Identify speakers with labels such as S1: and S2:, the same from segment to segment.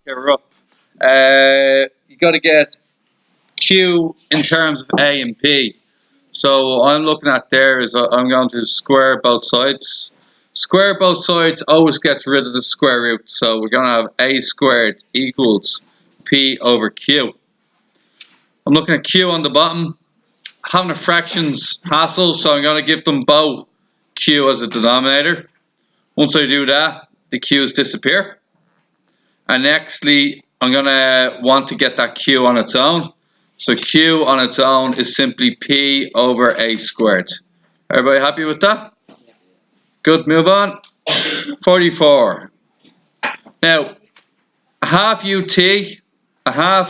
S1: Okay, we're up. You got to get Q in terms of A and P. So what I'm looking at there is I'm going to square both sides. Square both sides always gets rid of the square root. So we're going to have A squared equals P over Q. I'm looking at Q on the bottom. Having a fractions hassle, so I'm going to give them both Q as a denominator. Once I do that, the Q's disappear. And nextly, I'm going to want to get that Q on its own. So Q on its own is simply P over A squared. Everybody happy with that? Good, move on. 44. Now, a half UT, a half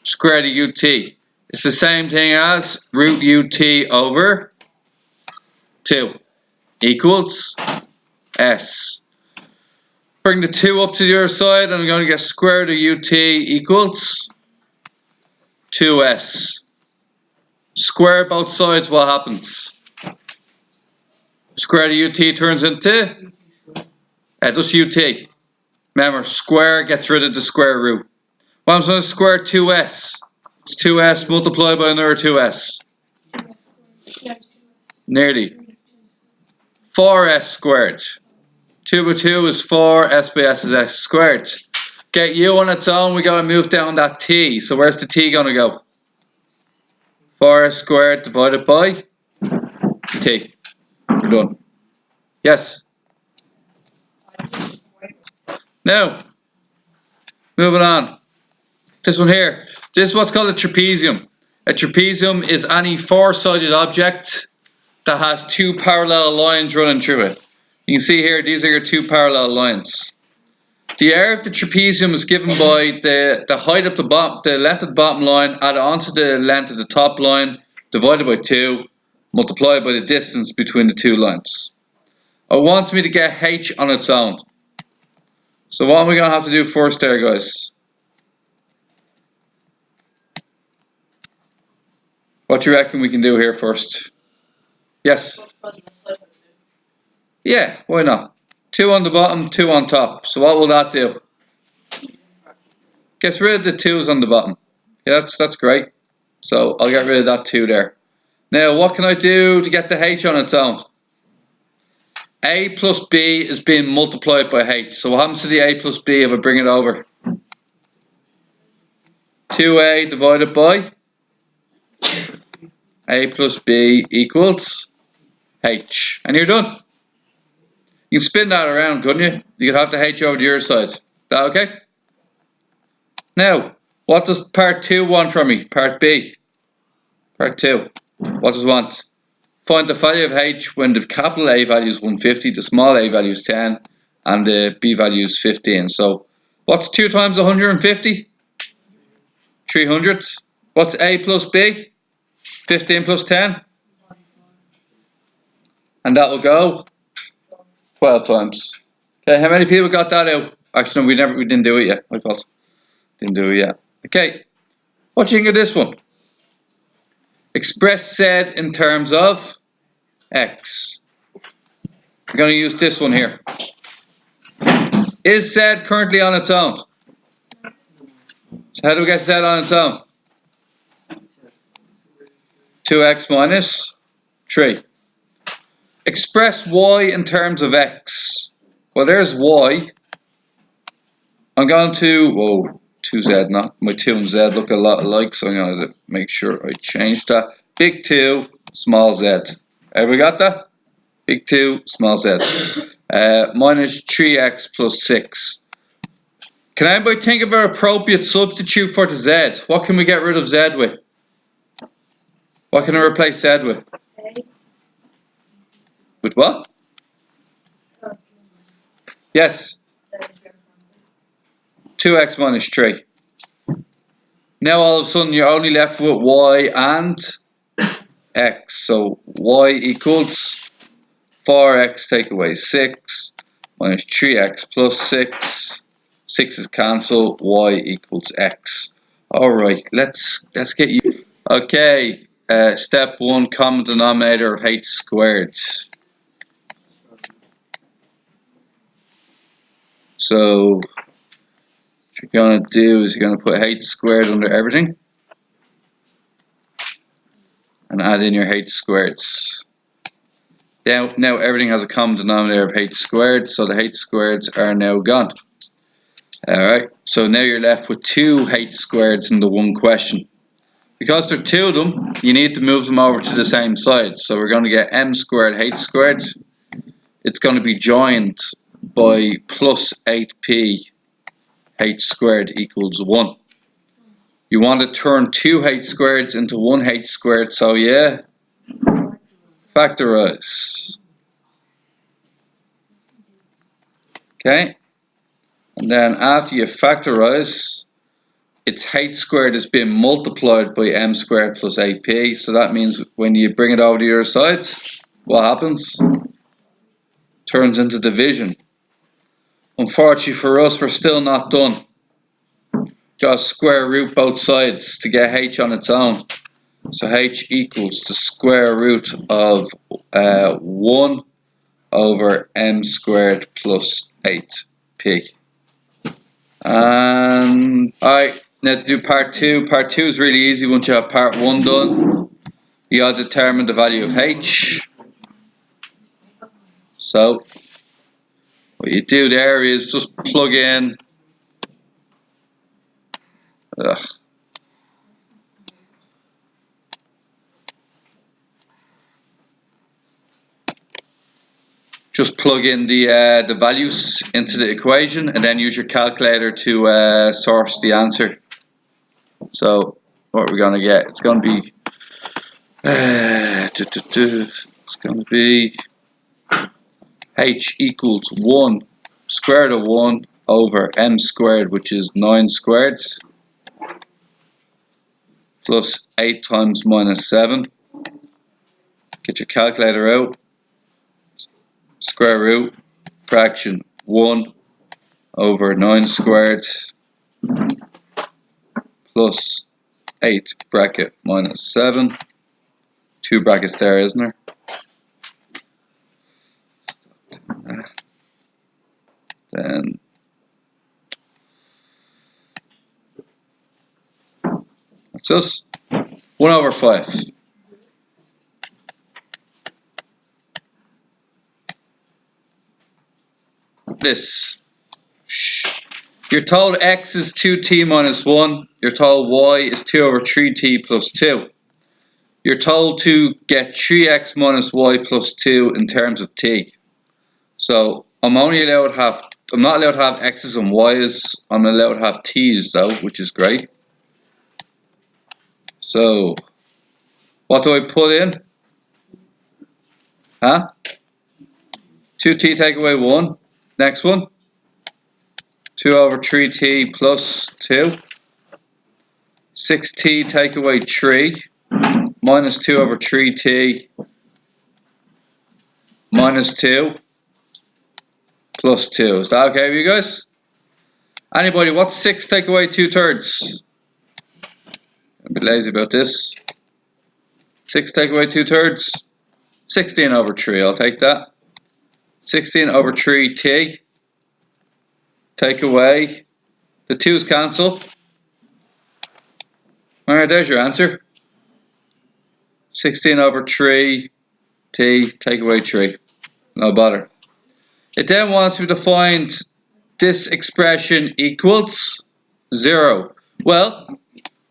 S1: square root of UT. It's the same thing as root UT over 2 equals S. Bring the 2 up to the other side, and I'm going to get square root of UT equals 2S. Square both sides, what happens? Square root of UT turns into just UT. Remember, square gets rid of the square root. What happens when I square 2S? It's 2S multiplied by another 2S. Nearly. 4S squared. 2 by 2 is 4, S by S is S squared. Get U on its own, we got to move down that T. So where's the T going to go? 4S squared divided by T. We're done. Yes? Now, moving on. This one here. This is what's called a trapezium. A trapezium is any four-sided object that has two parallel lines running through it. You can see here, these are your two parallel lines. The area of the trapezium is given by the height of the bottom, the length of the bottom line added onto the length of the top line, divided by 2, multiplied by the distance between the two lines. It wants me to get H on its own. So what am we going to have to do first there, guys? What do you reckon we can do here first? Yes? Yeah, why not? 2 on the bottom, 2 on top. So what will that do? Gets rid of the 2's on the bottom. Yeah, that's great. So I'll get rid of that 2 there. Now, what can I do to get the H on its own? A plus B is being multiplied by H. So what happens to the A plus B if I bring it over? 2A divided by A plus B equals H. And you're done. You can spin that around, couldn't you? You could have the H over to your side. Is that okay? Now, what does part 2 want from me? Part B. Part 2. What does it want? Find the value of H when the capital A value is 150, the small a value is 10, and the B value is 15. So, what's 2 times 150? 300. What's A plus B? 15 plus 10. And that will go 12 times. Okay, how many people got that out? Actually, no, we didn't do it yet. My fault. Didn't do it yet. Okay, what do you think of this one? Express Z in terms of X. I'm going to use this one here. Is Z currently on its own? So how do we get Z on its own? 2x minus 3. Express Y in terms of X. Well, there's Y. I'm going to, whoa, 2Z, not my 2 and Z look a lot alike, so I'm going to make sure I change that. Big 2, small Z. Everybody got that? Big 2, small Z. Minus 3x plus 6. Can anybody think of an appropriate substitute for the Z? What can we get rid of Z with? What can I replace Z with? With what? Yes. 2x minus 3. Now all of a sudden you're only left with Y and X. So Y equals 4x take away 6 minus 3x plus 6. 6 is cancelled. Y equals X. Alright, let's get you. Okay, step 1, common denominator of H squared. So What you're going to do is you're going to put h squared under everything and add in your h squareds. Now everything has a common denominator of h squared, so the h squareds are now gone. Alright, so now you're left with 2 h squareds in the one question. Because there are 2 of them, you need to move them over to the same side. So we're going to get m squared h squared. It's going to be joined by plus 8p h squared equals 1. You want to turn 2 h squareds into 1 h squared, so yeah, factorize. Okay, and then after you factorize, its h squared is being multiplied by m squared plus 8p, so that means when you bring it over to your sides, what happens? Turns into division. Unfortunately for us, we're still not done. Just square root both sides to get h on its own. So h equals the square root of 1 over m squared plus 8p. And alright, now to do part 2. Part 2 is really easy. Once you have part 1 done, you gotta determine the value of h. So what you do there is just plug in just plug in the values into the equation and then use your calculator to source the answer. So what we're going to get, it's going to be h equals 1 square root of 1 over m squared, which is 9 squared, plus 8 times minus 7. Get your calculator out. Square root, fraction 1 over 9 squared, plus 8 bracket minus 7. 2 brackets there, isn't there? Then that's us. 1 over 5. This. You're told x is 2t minus 1. You're told y is 2 over 3t plus 2. You're told to get 3x minus y plus 2 in terms of t. So I'm not allowed to have x's and y's. I'm allowed to have t's though, which is great. So what do I put in? 2t take away 1. Next one. 2 over 3t plus 2. 6t take away 3. Minus 2 over 3t minus 2 plus 2. Is that okay with you guys? Anybody, what's 6 take away 2/3? I'm a bit lazy about this. 6 take away 2/3? 16 over 3, I'll take that. 16 over 3t. Take away. The 2's cancel. Alright, there's your answer. 16 over 3t, take away 3. No bother. It then wants me to find this expression equals 0. Well,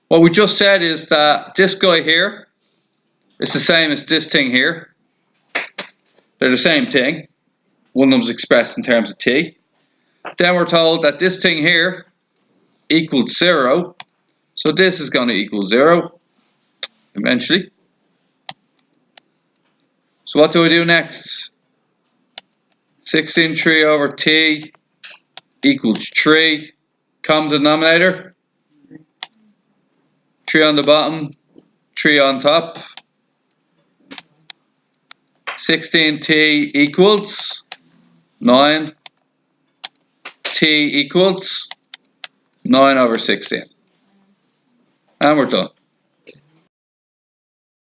S1: what we just said is that this guy here is the same as this thing here. They're the same thing. One of them's expressed in terms of t. Then we're told that this thing here equals 0. So this is going to equal 0 eventually. So what do we do next? 16 3 over t equals 3. Common denominator. 3 on the bottom, 3 on top. 16t equals 9. T equals 9 over 16. And we're done.